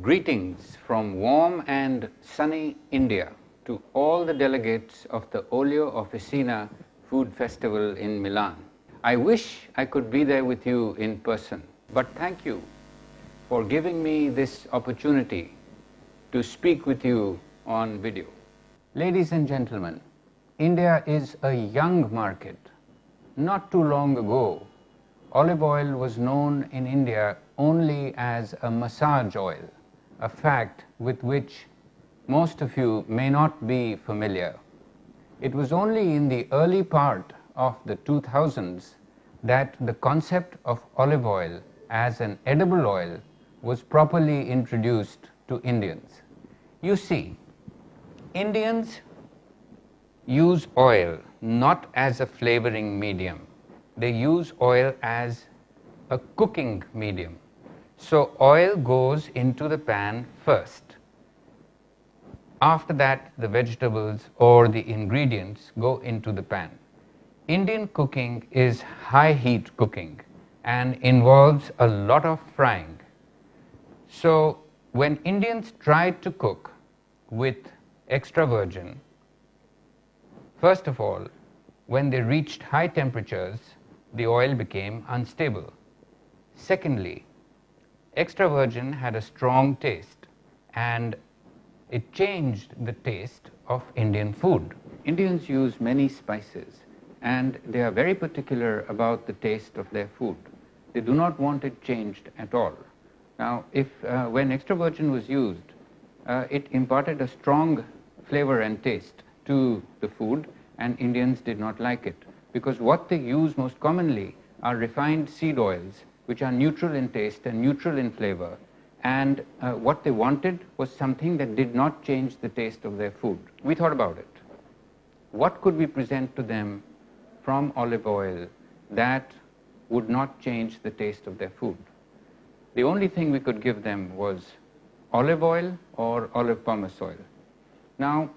Greetings from warm and sunny India to all the delegates of the Olio Officina Food Festival in Milan. I wish I could be there with you in person, but thank you for giving me this opportunity to speak with you on video. Ladies and gentlemen, India is a young market. Not too long ago, olive oil was known in India only as a massage oil, a fact with which most of you may not be familiar. It was only in the early part of the 2000s that the concept of olive oil as an edible oil was properly introduced to Indians. You see, Indians use oil not as a flavoring medium. They use oil as a cooking medium. So oil goes into the pan first. After that, the vegetables or the ingredients go into the pan. Indian cooking is high heat cooking and involves a lot of frying. So when Indians tried to cook with extra virgin, first of all, when they reached high temperatures, the oil became unstable. Secondly, extra virgin had a strong taste and it changed the taste of Indian food. Indians use many spices and they are very particular about the taste of their food. They do not want it changed at all. Now, when extra virgin was used, it imparted a strong flavor and taste to the food, and Indians did not like it, because what they use most commonly are refined seed oils, which are neutral in taste and neutral in flavor, and what they wanted was something that did not change the taste of their food. We thought about it. What could we present to them from olive oil that would not change the taste of their food? The only thing we could give them was olive oil or olive pomace oil. Now,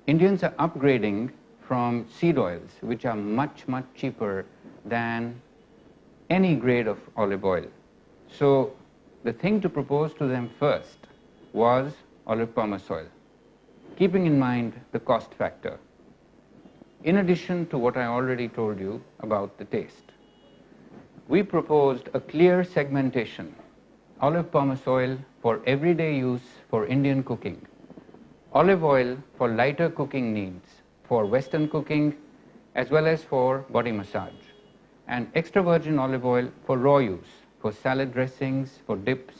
Indians are upgrading from seed oils, which are much, much cheaper than any grade of olive oil. So the thing to propose to them first was olive pomace oil, keeping in mind the cost factor, in addition to what I already told you about the taste. We proposed a clear segmentation: olive pomace oil for everyday use for Indian cooking, olive oil for lighter cooking needs, for Western cooking as well as for body massage, and extra virgin olive oil for raw use, for salad dressings, for dips,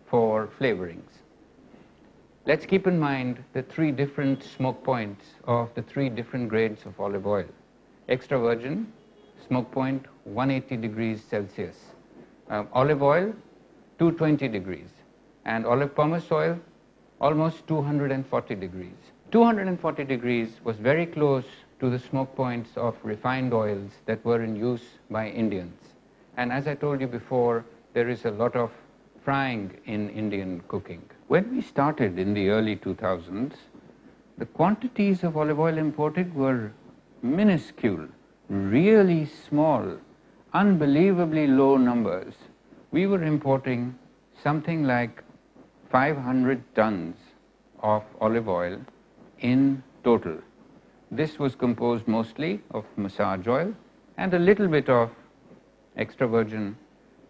for flavorings. Let's keep in mind the three different smoke points of the three different grades of olive oil. Extra virgin, smoke point 180 degrees Celsius. Olive oil, 220 degrees. And olive pomace oil, almost 240 degrees. 240 degrees was very close to the smoke points of refined oils that were in use by Indians. And as I told you before, there is a lot of frying in Indian cooking. When we started in the early 2000s, the quantities of olive oil imported were minuscule, really small, unbelievably low numbers. We were importing something like 500 tons of olive oil in total. This was composed mostly of massage oil and a little bit of extra virgin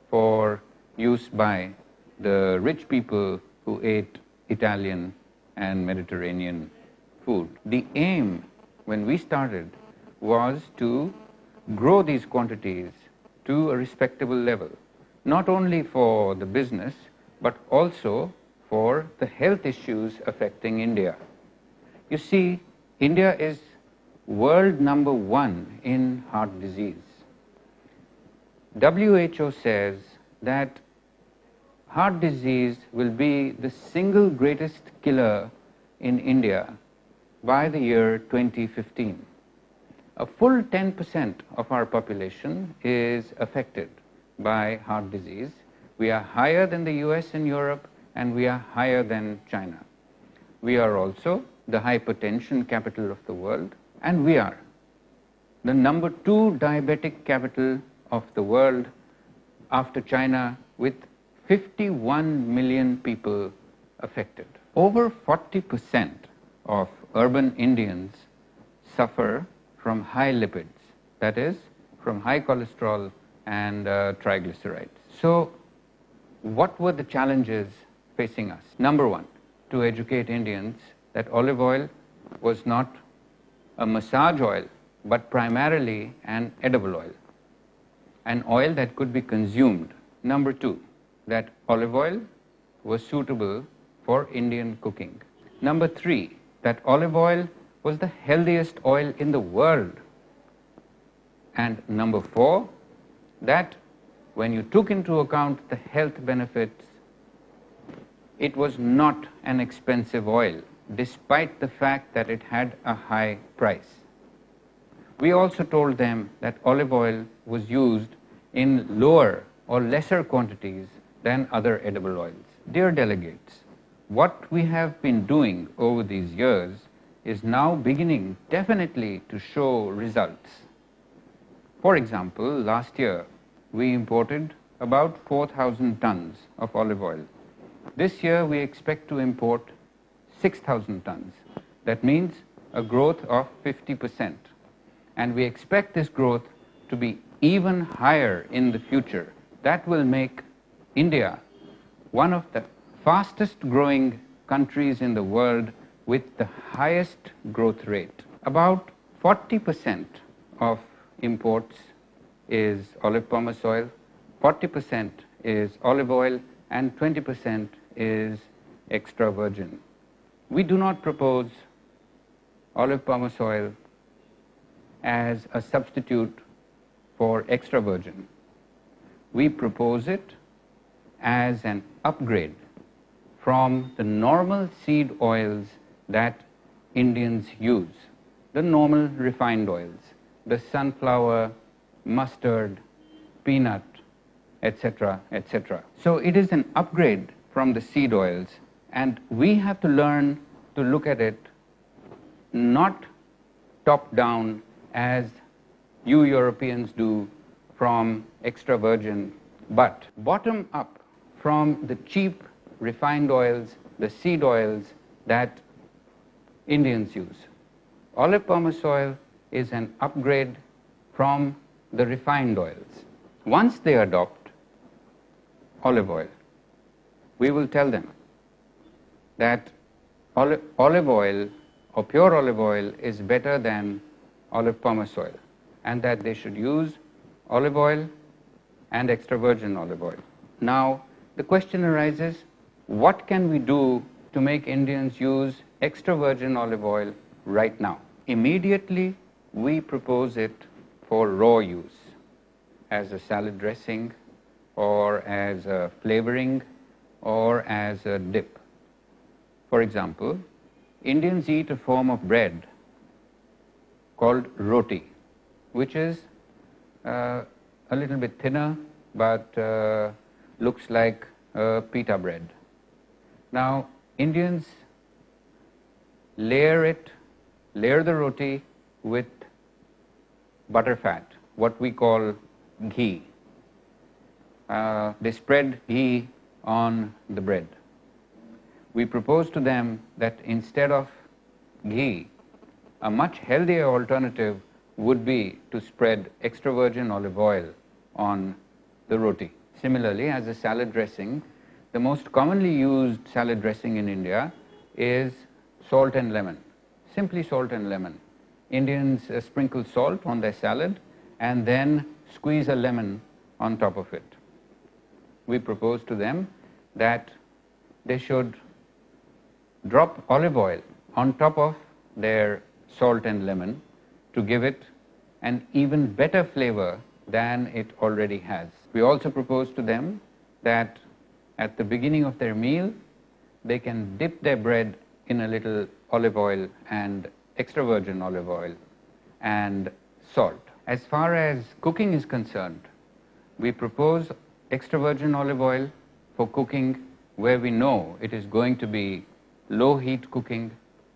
for use by the rich people who ate Italian and Mediterranean food. The aim when we started was to grow these quantities to a respectable level, not only for the business, but also for the health issues affecting India. You see, India is world number 1 in heart disease. WHO says that heart disease will be the single greatest killer in India by the year 2015. A full 10% of our population is affected by heart disease. We are higher than the US and Europe, and we are higher than China. We are also the hypertension capital of the world, and we are the number 2 diabetic capital of the world after China, with 51 million people affected. Over 40% of urban Indians suffer from high lipids, that is, from high cholesterol and triglycerides. So, what were the challenges facing us? Number one, to educate Indians that olive oil was not a massage oil, but primarily an edible oil, an oil that could be consumed. Number two, that olive oil was suitable for Indian cooking. Number three, that olive oil was the healthiest oil in the world. And number four, that when you took into account the health benefits, it was not an expensive oil, despite the fact that it had a high price. We also told them that olive oil was used in lower or lesser quantities than other edible oils. Dear delegates, what we have been doing over these years is now beginning definitely to show results. For example, last year we imported about 4,000 tons of olive oil. This year we expect to import 6,000 tons. That means a growth of 50%. And we expect this growth to be even higher in the future. That will make India one of the fastest growing countries in the world with the highest growth rate. About 40% of imports is olive pomace oil, 40% is olive oil, and 20% is extra virgin. We do not propose olive pomace oil as a substitute for extra virgin. We propose it as an upgrade from the normal seed oils that Indians use, the normal refined oils, the sunflower, mustard, peanut, etc., etc. So it is an upgrade from the seed oils, and we have to learn to look at it not top down as you Europeans do from extra virgin, but bottom up from the cheap refined oils, the seed oils that Indians use. Olive pomace oil is an upgrade from the refined oils. Once they adopt olive oil, we will tell them that olive oil or pure olive oil is better than olive pomace oil, and that they should use olive oil and extra virgin olive oil. Now, the question arises, what can we do to make Indians use extra virgin olive oil right now? Immediately, we propose it for raw use as a salad dressing or as a flavoring or as a dip. For example, Indians eat a form of bread called roti, which is a little bit thinner but looks like pita bread. Now, Indians layer the roti with butter fat, what we call ghee. They spread ghee on the bread. We propose to them that instead of ghee, a much healthier alternative would be to spread extra virgin olive oil on the roti. Similarly, as a salad dressing, the most commonly used salad dressing in India is salt and lemon, simply salt and lemon. Indians sprinkle salt on their salad and then squeeze a lemon on top of it. We propose to them that they should drop olive oil on top of their salt and lemon to give it an even better flavor than it already has. We also propose to them that at the beginning of their meal, they can dip their bread in a little olive oil and extra virgin olive oil and salt. As far as cooking is concerned, we propose extra virgin olive oil for cooking where we know it is going to be low heat cooking,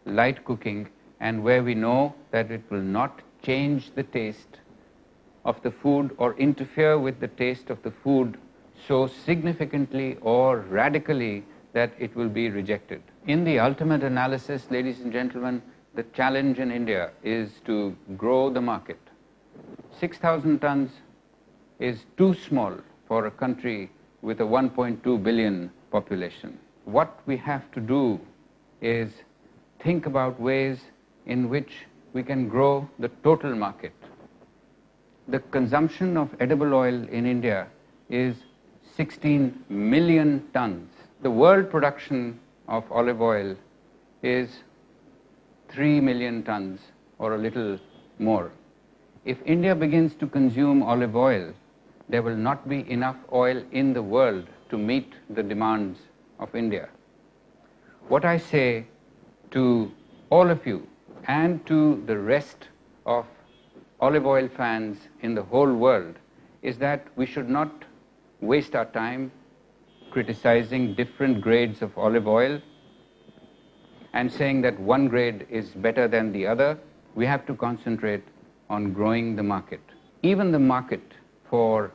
light cooking, and where we know that it will not change the taste of the food or interfere with the taste of the food so significantly or radically that it will be rejected. In the ultimate analysis, ladies and gentlemen, the challenge in India is to grow the market. 6,000 tons is too small for a country with a 1.2 billion population. What we have to do is think about ways in which we can grow the total market. The consumption of edible oil in India is 16 million tons. The world production of olive oil is 3 million tons or a little more. If India begins to consume olive oil, there will not be enough oil in the world to meet the demands of India. What I say to all of you and to the rest of olive oil fans in the whole world is that we should not waste our time criticizing different grades of olive oil and saying that one grade is better than the other. We have to concentrate on growing the market. Even the market for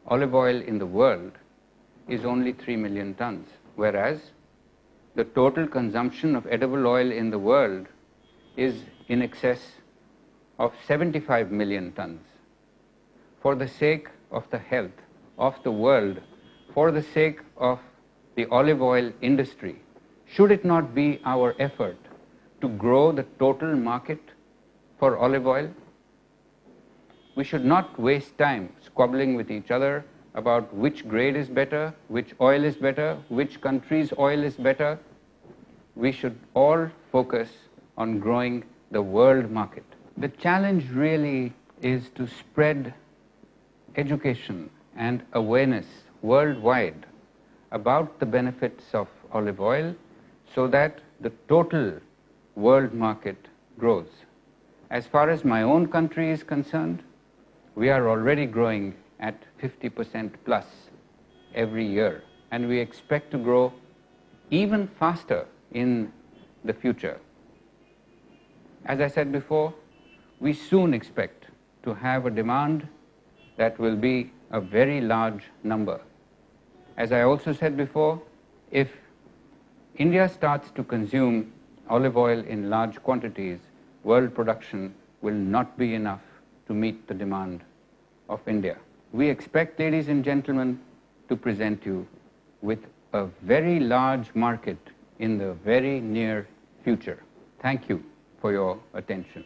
olive oil in the world is only 3 million tons, whereas the total consumption of edible oil in the world is in excess of 75 million tons. For the sake of the health of the world, for the sake of the olive oil industry, should it not be our effort to grow the total market for olive oil? We should not waste time squabbling with each other about which grade is better, which oil is better, which country's oil is better. We should all focus on growing the world market. The challenge really is to spread education and awareness worldwide about the benefits of olive oil so that the total world market grows. As far as my own country is concerned, we are already growing at 50% plus every year, and we expect to grow even faster in the future. As I said before, we soon expect to have a demand that will be a very large number. As I also said before, if India starts to consume olive oil in large quantities, world production will not be enough to meet the demand of India. We expect, ladies and gentlemen, to present you with a very large market in the very near future. Thank you for your attention.